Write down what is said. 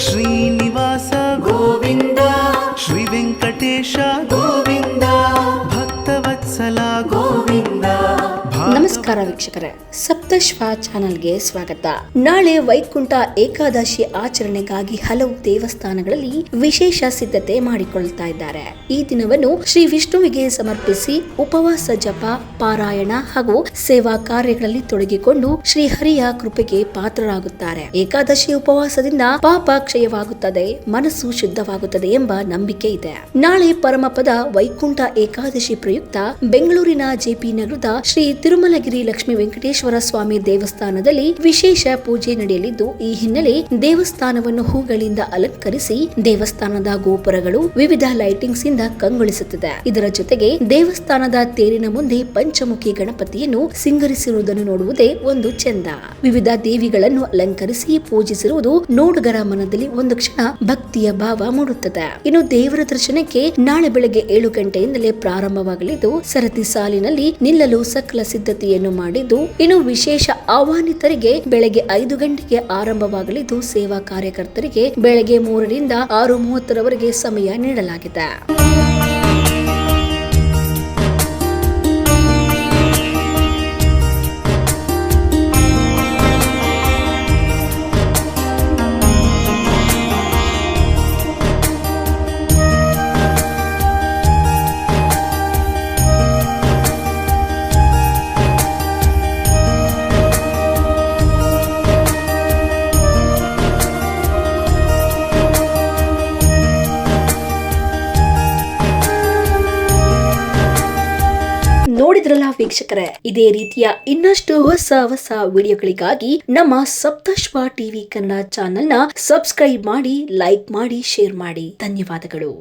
ಶ್ರೀನಿವಾಸ ಗೋವಿಂದ, ಶ್ರೀ ವೆಂಕಟೇಶ ಗೋವಿಂದ, ಭಕ್ತವತ್ಸಲ ಗೋವಿಂದ. ನಮಸ್ಕಾರ ವೀಕ್ಷಕರೇ, ಸಪ್ತಶ್ವ ಚಾನಲ್ಗೆ ಸ್ವಾಗತ. ನಾಳೆ ವೈಕುಂಠ ಏಕಾದಶಿ ಆಚರಣೆಗಾಗಿ ಹಲವು ದೇವಸ್ಥಾನಗಳಲ್ಲಿ ವಿಶೇಷ ಸಿದ್ಧತೆ ಮಾಡಿಕೊಳ್ತಾ ಇದ್ದಾರೆ. ಈ ದಿನವನ್ನು ಶ್ರೀ ವಿಷ್ಣುವಿಗೆ ಸಮರ್ಪಿಸಿ ಉಪವಾಸ ಜಪ, ಪಾರಾಯಣ ಹಾಗೂ ಸೇವಾ ಕಾರ್ಯಗಳಲ್ಲಿ ತೊಡಗಿಕೊಂಡು ಶ್ರೀಹರಿಯ ಕೃಪೆಗೆ ಪಾತ್ರರಾಗುತ್ತಾರೆ. ಏಕಾದಶಿ ಉಪವಾಸದಿಂದ ಪಾಪ ಕ್ಷಯವಾಗುತ್ತದೆ, ಮನಸ್ಸು ಶುದ್ಧವಾಗುತ್ತದೆ ಎಂಬ ನಂಬಿಕೆ ಇದೆ. ನಾಳೆ ಪರಮಪದ ವೈಕುಂಠ ಏಕಾದಶಿ ಪ್ರಯುಕ್ತ ಬೆಂಗಳೂರಿನ ಜೆಪಿ ನಗರದ ಶ್ರೀ ತಿರುಮಲಗಿರಿ ಲಕ್ಷ್ಮೀ ವೆಂಕಟೇಶ್ವರ ಸ್ವಾಮಿ ದೇವಸ್ಥಾನದಲ್ಲಿ ವಿಶೇಷ ಪೂಜೆ ನಡೆಯಲಿದ್ದು, ಈ ಹಿನ್ನೆಲೆ ದೇವಸ್ಥಾನವನ್ನು ಹೂಗಳಿಂದ ಅಲಂಕರಿಸಿ ದೇವಸ್ಥಾನದ ಗೋಪುರಗಳು ವಿವಿಧ ಲೈಟಿಂಗ್ಸ್ ಇಂದ ಕಂಗೊಳಿಸುತ್ತಿದೆ. ಇದರ ಜೊತೆಗೆ ದೇವಸ್ಥಾನದ ತೇರಿನ ಮುಂದೆ ಪಂಚಮುಖಿ ಗಣಪತಿಯನ್ನು ಸಿಂಗರಿಸಿರುವುದನ್ನು ನೋಡುವುದೇ ಒಂದು ಚೆಂದ. ವಿವಿಧ ದೇವಿಗಳನ್ನು ಅಲಂಕರಿಸಿ ಪೂಜಿಸಿರುವುದು ನೋಡುಗರ ಮನದಲ್ಲಿ ಒಂದು ಕ್ಷಣ ಭಕ್ತಿಯ ಭಾವ ಮೂಡುತ್ತದೆ. ಇನ್ನು ದೇವರ ದರ್ಶನಕ್ಕೆ ನಾಳೆ ಬೆಳಗ್ಗೆ 7 ಗಂಟೆಯಿಂದಲೇ ಪ್ರಾರಂಭವಾಗಲಿದ್ದು, ಸರತಿ ಸಾಲಿನಲ್ಲಿ ನಿಲ್ಲಲು ಸಕಲ ಸಿದ್ಧತೆಯನ್ನು ಮಾಡಿದ್ದು, ಇನ್ನು ವಿಶೇಷ ಆಹ್ವಾನಿತರಿಗೆ ಬೆಳಗ್ಗೆ 5 ಗಂಟೆಗೆ ಆರಂಭವಾಗಲಿದ್ದು, ಸೇವಾ ಕಾರ್ಯಕರ್ತರಿಗೆ ಬೆಳಗ್ಗೆ 3 ರಿಂದ 6:30 ಸಮಯ ನೀಡಲಾಗಿದೆ. ನೋಡಿದ್ರಲ್ಲ ವೀಕ್ಷಕರೇ, ಇದೇ ರೀತಿಯ ಇನ್ನಷ್ಟು ಹೊಸ ವಿಡಿಯೋಗಳಿಗಾಗಿ ನಮ್ಮ ಸಪ್ತಶ್ವ ಟಿವಿ ಕನ್ನಡ ಚಾನೆಲ್ನ ಸಬ್ಸ್ಕ್ರೈಬ್ ಮಾಡಿ, ಲೈಕ್ ಮಾಡಿ, ಶೇರ್ ಮಾಡಿ. ಧನ್ಯವಾದಗಳು.